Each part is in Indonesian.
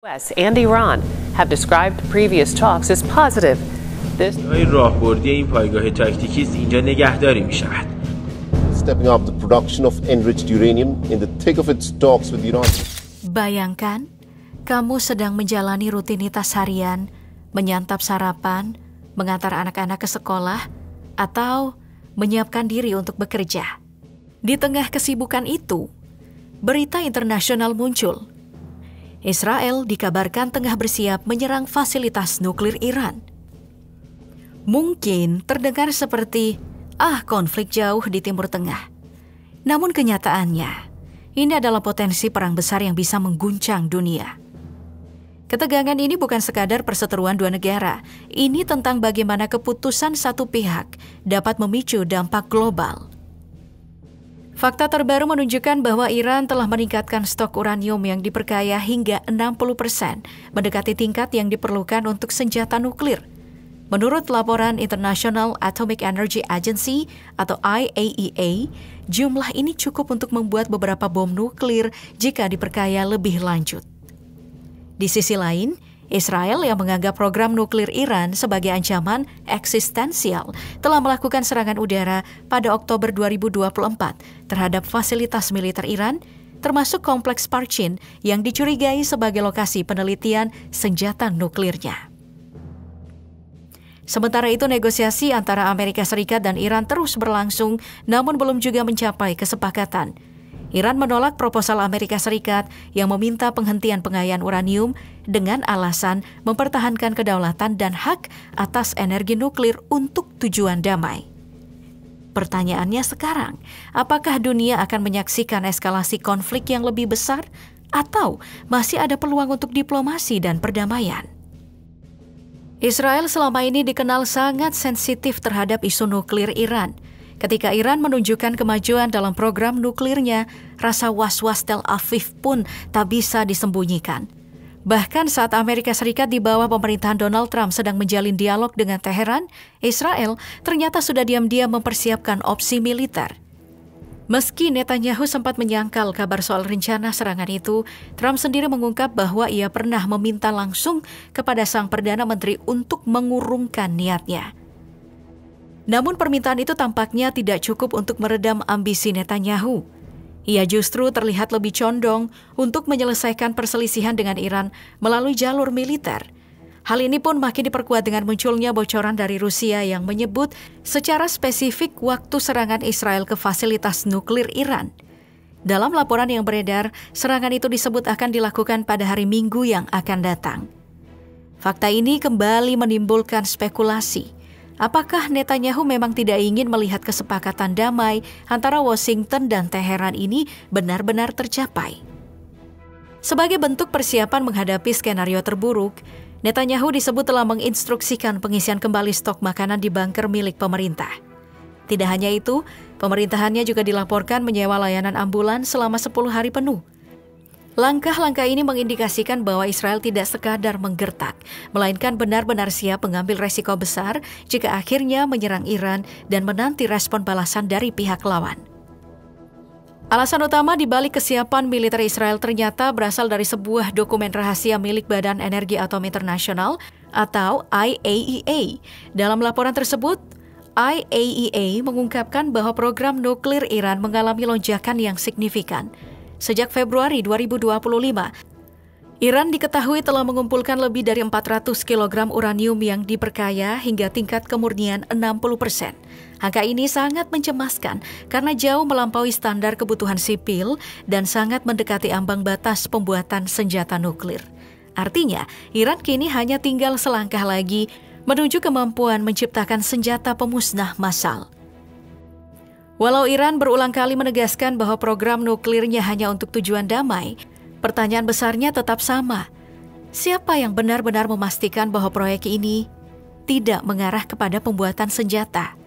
US and Iran have described previous talks as positive. راهبردی این پایگاه تاکتیکی است اینجا نگهداری می‌شود. Stepping up the production of enriched uranium in the thick of its talks with Iran. Bayangkan, kamu sedang menjalani rutinitas harian, menyantap sarapan, mengantar anak-anak ke sekolah, atau menyiapkan diri untuk bekerja. Di tengah kesibukan itu, berita internasional muncul. Israel dikabarkan tengah bersiap menyerang fasilitas nuklir Iran. Mungkin terdengar seperti, konflik jauh di Timur Tengah. Namun kenyataannya, ini adalah potensi perang besar yang bisa mengguncang dunia. Ketegangan ini bukan sekadar perseteruan dua negara. Ini tentang bagaimana keputusan satu pihak dapat memicu dampak global. Fakta terbaru menunjukkan bahwa Iran telah meningkatkan stok uranium yang diperkaya hingga 60%, mendekati tingkat yang diperlukan untuk senjata nuklir. Menurut laporan International Atomic Energy Agency atau IAEA, jumlah ini cukup untuk membuat beberapa bom nuklir jika diperkaya lebih lanjut. Di sisi lain, Israel yang menganggap program nuklir Iran sebagai ancaman eksistensial telah melakukan serangan udara pada Oktober 2024 terhadap fasilitas militer Iran, termasuk kompleks Parchin yang dicurigai sebagai lokasi penelitian senjata nuklirnya. Sementara itu, negosiasi antara Amerika Serikat dan Iran terus berlangsung, namun belum juga mencapai kesepakatan. Iran menolak proposal Amerika Serikat yang meminta penghentian pengayaan uranium dengan alasan mempertahankan kedaulatan dan hak atas energi nuklir untuk tujuan damai. Pertanyaannya sekarang, apakah dunia akan menyaksikan eskalasi konflik yang lebih besar atau masih ada peluang untuk diplomasi dan perdamaian? Israel selama ini dikenal sangat sensitif terhadap isu nuklir Iran. Ketika Iran menunjukkan kemajuan dalam program nuklirnya, rasa was-was Tel Aviv pun tak bisa disembunyikan. Bahkan saat Amerika Serikat di bawah pemerintahan Donald Trump sedang menjalin dialog dengan Teheran, Israel ternyata sudah diam-diam mempersiapkan opsi militer. Meski Netanyahu sempat menyangkal kabar soal rencana serangan itu, Trump sendiri mengungkap bahwa ia pernah meminta langsung kepada sang Perdana Menteri untuk mengurungkan niatnya. Namun permintaan itu tampaknya tidak cukup untuk meredam ambisi Netanyahu. Ia justru terlihat lebih condong untuk menyelesaikan perselisihan dengan Iran melalui jalur militer. Hal ini pun makin diperkuat dengan munculnya bocoran dari Rusia yang menyebut secara spesifik waktu serangan Israel ke fasilitas nuklir Iran. Dalam laporan yang beredar, serangan itu disebut akan dilakukan pada hari Minggu yang akan datang. Fakta ini kembali menimbulkan spekulasi. Apakah Netanyahu memang tidak ingin melihat kesepakatan damai antara Washington dan Teheran ini benar-benar tercapai? Sebagai bentuk persiapan menghadapi skenario terburuk, Netanyahu disebut telah menginstruksikan pengisian kembali stok makanan di bunker milik pemerintah. Tidak hanya itu, pemerintahannya juga dilaporkan menyewa layanan ambulans selama 10 hari penuh. Langkah-langkah ini mengindikasikan bahwa Israel tidak sekadar menggertak, melainkan benar-benar siap mengambil resiko besar jika akhirnya menyerang Iran dan menanti respon balasan dari pihak lawan. Alasan utama di balik kesiapan militer Israel ternyata berasal dari sebuah dokumen rahasia milik Badan Energi Atom Internasional atau IAEA. Dalam laporan tersebut, IAEA mengungkapkan bahwa program nuklir Iran mengalami lonjakan yang signifikan. Sejak Februari 2025, Iran diketahui telah mengumpulkan lebih dari 400 kg uranium yang diperkaya hingga tingkat kemurnian 60%. Angka ini sangat mencemaskan karena jauh melampaui standar kebutuhan sipil dan sangat mendekati ambang batas pembuatan senjata nuklir. Artinya, Iran kini hanya tinggal selangkah lagi menuju kemampuan menciptakan senjata pemusnah massal. Walau Iran berulang kali menegaskan bahwa program nuklirnya hanya untuk tujuan damai, pertanyaan besarnya tetap sama. Siapa yang benar-benar memastikan bahwa proyek ini tidak mengarah kepada pembuatan senjata?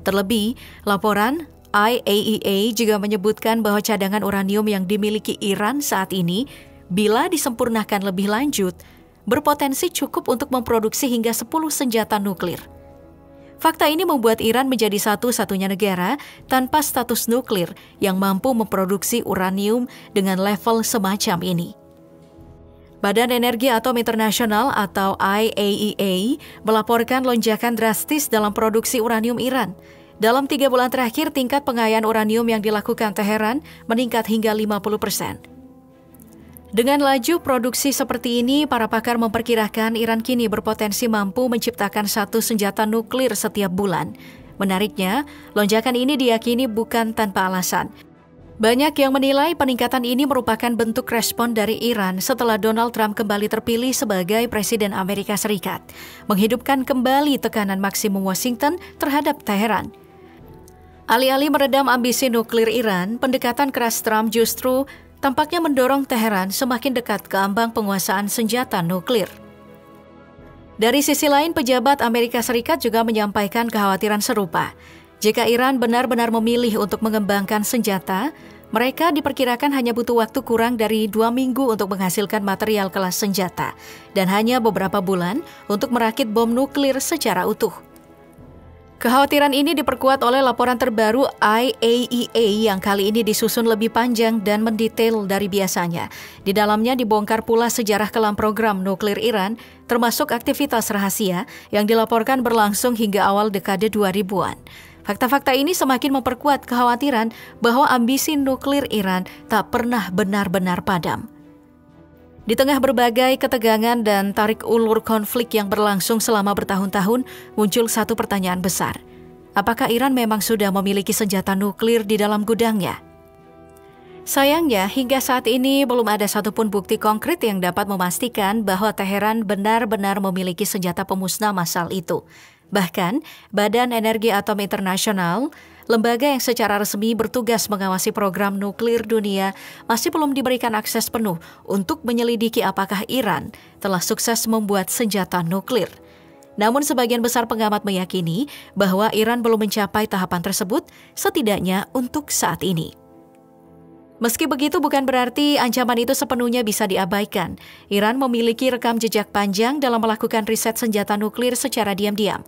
Terlebih, laporan IAEA juga menyebutkan bahwa cadangan uranium yang dimiliki Iran saat ini, bila disempurnakan lebih lanjut, berpotensi cukup untuk memproduksi hingga 10 senjata nuklir. Fakta ini membuat Iran menjadi satu-satunya negara tanpa status nuklir yang mampu memproduksi uranium dengan level semacam ini. Badan Energi Atom Internasional atau IAEA melaporkan lonjakan drastis dalam produksi uranium Iran. Dalam 3 bulan terakhir, tingkat pengayaan uranium yang dilakukan Teheran meningkat hingga 50%. Dengan laju produksi seperti ini, para pakar memperkirakan Iran kini berpotensi mampu menciptakan 1 senjata nuklir setiap bulan. Menariknya, lonjakan ini diyakini bukan tanpa alasan. Banyak yang menilai peningkatan ini merupakan bentuk respon dari Iran setelah Donald Trump kembali terpilih sebagai Presiden Amerika Serikat, menghidupkan kembali tekanan maksimum Washington terhadap Teheran. Alih-alih meredam ambisi nuklir Iran, pendekatan keras Trump justru tampaknya mendorong Teheran semakin dekat ke ambang penguasaan senjata nuklir. Dari sisi lain, pejabat Amerika Serikat juga menyampaikan kekhawatiran serupa. Jika Iran benar-benar memilih untuk mengembangkan senjata, mereka diperkirakan hanya butuh waktu kurang dari 2 minggu untuk menghasilkan material kelas senjata dan hanya beberapa bulan untuk merakit bom nuklir secara utuh. Kekhawatiran ini diperkuat oleh laporan terbaru IAEA yang kali ini disusun lebih panjang dan mendetail dari biasanya. Di dalamnya dibongkar pula sejarah kelam program nuklir Iran, termasuk aktivitas rahasia yang dilaporkan berlangsung hingga awal dekade 2000-an. Fakta-fakta ini semakin memperkuat kekhawatiran bahwa ambisi nuklir Iran tak pernah benar-benar padam. Di tengah berbagai ketegangan dan tarik ulur konflik yang berlangsung selama bertahun-tahun, muncul satu pertanyaan besar. Apakah Iran memang sudah memiliki senjata nuklir di dalam gudangnya? Sayangnya, hingga saat ini belum ada satupun bukti konkret yang dapat memastikan bahwa Teheran benar-benar memiliki senjata pemusnah massal itu. Bahkan, Badan Energi Atom Internasional, lembaga yang secara resmi bertugas mengawasi program nuklir dunia, masih belum diberikan akses penuh untuk menyelidiki apakah Iran telah sukses membuat senjata nuklir. Namun sebagian besar pengamat meyakini bahwa Iran belum mencapai tahapan tersebut, setidaknya untuk saat ini. Meski begitu, bukan berarti ancaman itu sepenuhnya bisa diabaikan. Iran memiliki rekam jejak panjang dalam melakukan riset senjata nuklir secara diam-diam.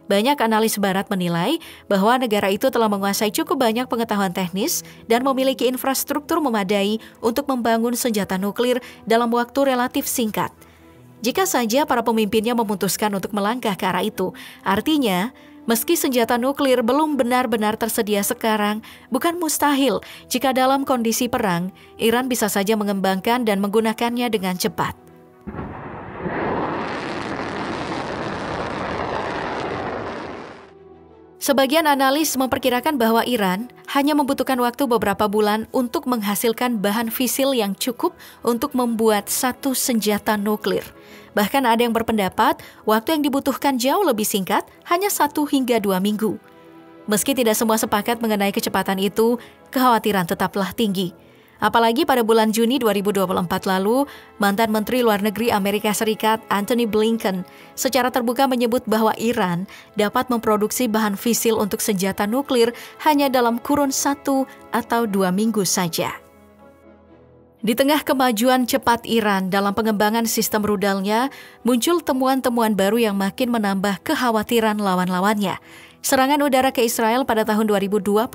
Banyak analis barat menilai bahwa negara itu telah menguasai cukup banyak pengetahuan teknis dan memiliki infrastruktur memadai untuk membangun senjata nuklir dalam waktu relatif singkat. Jika saja para pemimpinnya memutuskan untuk melangkah ke arah itu, artinya meski senjata nuklir belum benar-benar tersedia sekarang, bukan mustahil jika dalam kondisi perang, Iran bisa saja mengembangkan dan menggunakannya dengan cepat. Sebagian analis memperkirakan bahwa Iran hanya membutuhkan waktu beberapa bulan untuk menghasilkan bahan fisil yang cukup untuk membuat 1 senjata nuklir. Bahkan ada yang berpendapat waktu yang dibutuhkan jauh lebih singkat, hanya 1 hingga 2 minggu. Meski tidak semua sepakat mengenai kecepatan itu, kekhawatiran tetaplah tinggi. Apalagi pada bulan Juni 2024 lalu, mantan Menteri Luar Negeri Amerika Serikat Antony Blinken secara terbuka menyebut bahwa Iran dapat memproduksi bahan fisil untuk senjata nuklir hanya dalam kurun 1 atau 2 minggu saja. Di tengah kemajuan cepat Iran dalam pengembangan sistem rudalnya, muncul temuan-temuan baru yang makin menambah kekhawatiran lawan-lawannya. Serangan udara ke Israel pada tahun 2024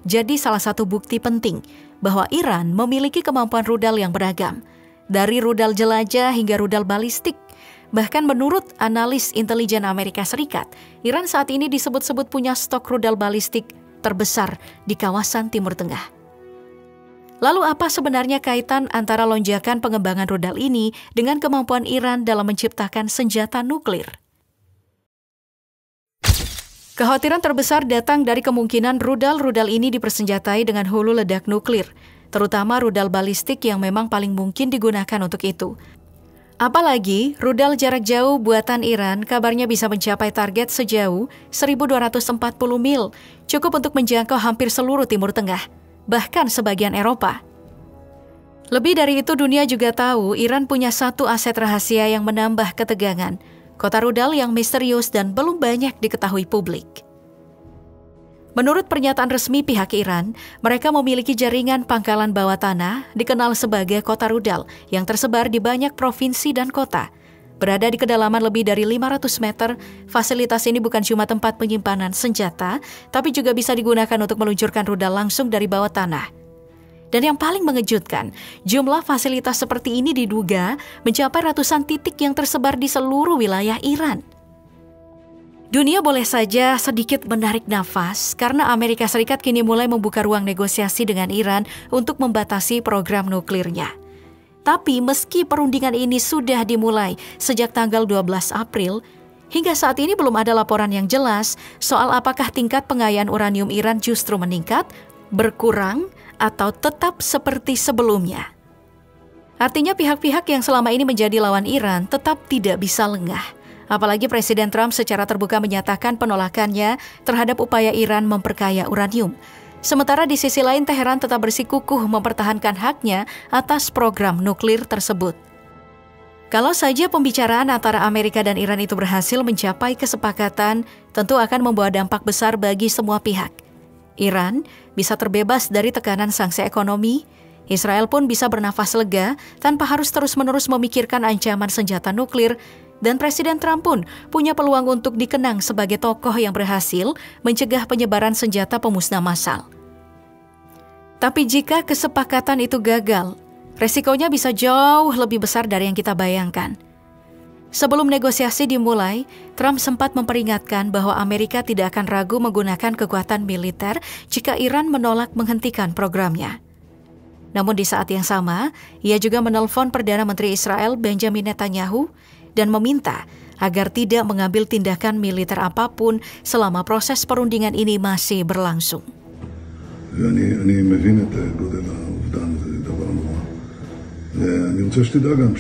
jadi salah satu bukti penting bahwa Iran memiliki kemampuan rudal yang beragam, dari rudal jelajah hingga rudal balistik. Bahkan menurut analis intelijen Amerika Serikat, Iran saat ini disebut-sebut punya stok rudal balistik terbesar di kawasan Timur Tengah. Lalu apa sebenarnya kaitan antara lonjakan pengembangan rudal ini dengan kemampuan Iran dalam menciptakan senjata nuklir? Kekhawatiran terbesar datang dari kemungkinan rudal-rudal ini dipersenjatai dengan hulu ledak nuklir, terutama rudal balistik yang memang paling mungkin digunakan untuk itu. Apalagi, rudal jarak jauh buatan Iran kabarnya bisa mencapai target sejauh 1.240 mil, cukup untuk menjangkau hampir seluruh Timur Tengah, bahkan sebagian Eropa. Lebih dari itu, dunia juga tahu Iran punya satu aset rahasia yang menambah ketegangan, kota rudal yang misterius dan belum banyak diketahui publik. Menurut pernyataan resmi pihak Iran, mereka memiliki jaringan pangkalan bawah tanah dikenal sebagai kota rudal yang tersebar di banyak provinsi dan kota. Berada di kedalaman lebih dari 500 meter, fasilitas ini bukan cuma tempat penyimpanan senjata, tapi juga bisa digunakan untuk meluncurkan rudal langsung dari bawah tanah. Dan yang paling mengejutkan, jumlah fasilitas seperti ini diduga mencapai ratusan titik yang tersebar di seluruh wilayah Iran. Dunia boleh saja sedikit menarik nafas karena Amerika Serikat kini mulai membuka ruang negosiasi dengan Iran untuk membatasi program nuklirnya. Tapi meski perundingan ini sudah dimulai sejak tanggal 12 April, hingga saat ini belum ada laporan yang jelas soal apakah tingkat pengayaan uranium Iran justru meningkat, berkurang, atau tetap seperti sebelumnya. Artinya pihak-pihak yang selama ini menjadi lawan Iran tetap tidak bisa lengah. Apalagi Presiden Trump secara terbuka menyatakan penolakannya terhadap upaya Iran memperkaya uranium. Sementara di sisi lain Teheran tetap bersikukuh mempertahankan haknya atas program nuklir tersebut. Kalau saja pembicaraan antara Amerika dan Iran itu berhasil mencapai kesepakatan, tentu akan membawa dampak besar bagi semua pihak. Iran bisa terbebas dari tekanan sanksi ekonomi, Israel pun bisa bernafas lega tanpa harus terus-menerus memikirkan ancaman senjata nuklir, dan Presiden Trump pun punya peluang untuk dikenang sebagai tokoh yang berhasil mencegah penyebaran senjata pemusnah massal. Tapi jika kesepakatan itu gagal, resikonya bisa jauh lebih besar dari yang kita bayangkan. Sebelum negosiasi dimulai, Trump sempat memperingatkan bahwa Amerika tidak akan ragu menggunakan kekuatan militer jika Iran menolak menghentikan programnya. Namun di saat yang sama, ia juga menelpon Perdana Menteri Israel Benjamin Netanyahu dan meminta agar tidak mengambil tindakan militer apapun selama proses perundingan ini masih berlangsung. אני מבין את גודל האובדן, זה דבר נורא. ואני רוצה שתדע גם